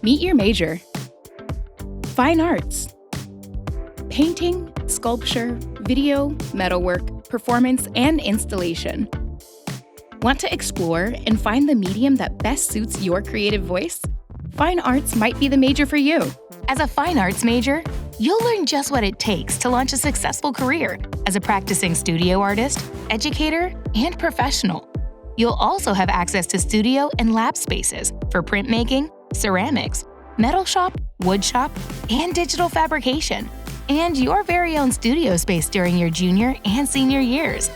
Meet your major. Fine arts. Painting, sculpture, video, metalwork, performance, and installation. Want to explore and find the medium that best suits your creative voice? Fine arts might be the major for you. As a fine arts major, you'll learn just what it takes to launch a successful career as a practicing studio artist, educator, and professional. You'll also have access to studio and lab spaces for printmaking, ceramics, metal shop, wood shop, and digital fabrication, and your very own studio space during your junior and senior years.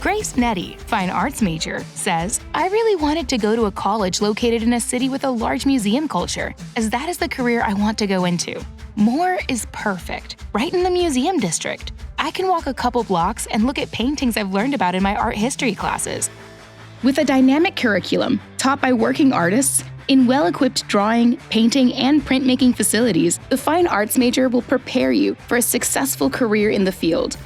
Grace Nettie, fine arts major, says, "I really wanted to go to a college located in a city with a large museum culture, as that is the career I want to go into. More is perfect, right in the museum district. I can walk a couple blocks and look at paintings I've learned about in my art history classes." With a dynamic curriculum taught by working artists in well-equipped drawing, painting, and printmaking facilities, the fine arts major will prepare you for a successful career in the field.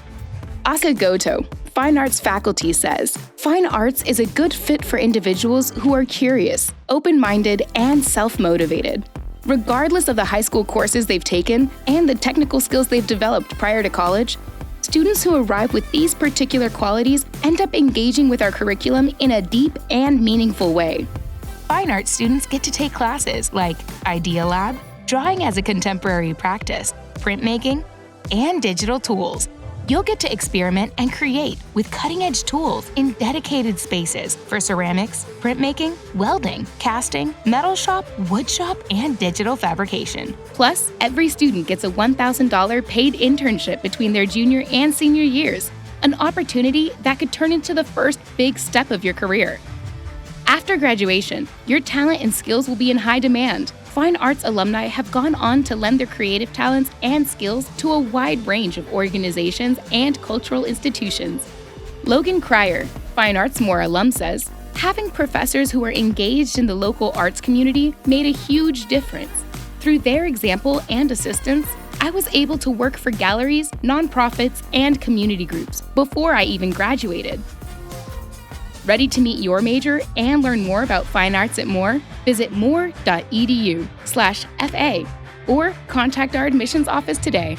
Asa Goto, fine arts faculty, says, "Fine arts is a good fit for individuals who are curious, open-minded, and self-motivated. Regardless of the high school courses they've taken and the technical skills they've developed prior to college, students who arrive with these particular qualities end up engaging with our curriculum in a deep and meaningful way." Fine arts students get to take classes like Idea Lab, drawing as a contemporary practice, printmaking, and digital tools. You'll get to experiment and create with cutting-edge tools in dedicated spaces for ceramics, printmaking, welding, casting, metal shop, wood shop, and digital fabrication. Plus, every student gets a $1,000 paid internship between their junior and senior years, an opportunity that could turn into the first big step of your career. After graduation, your talent and skills will be in high demand. Fine arts alumni have gone on to lend their creative talents and skills to a wide range of organizations and cultural institutions. Logan Cryer, Fine Arts More alum, says, "Having professors who are engaged in the local arts community made a huge difference. Through their example and assistance, I was able to work for galleries, nonprofits, and community groups before I even graduated." Ready to meet your major and learn more about fine arts at Moore? Visit moore.edu/FA or contact our admissions office today.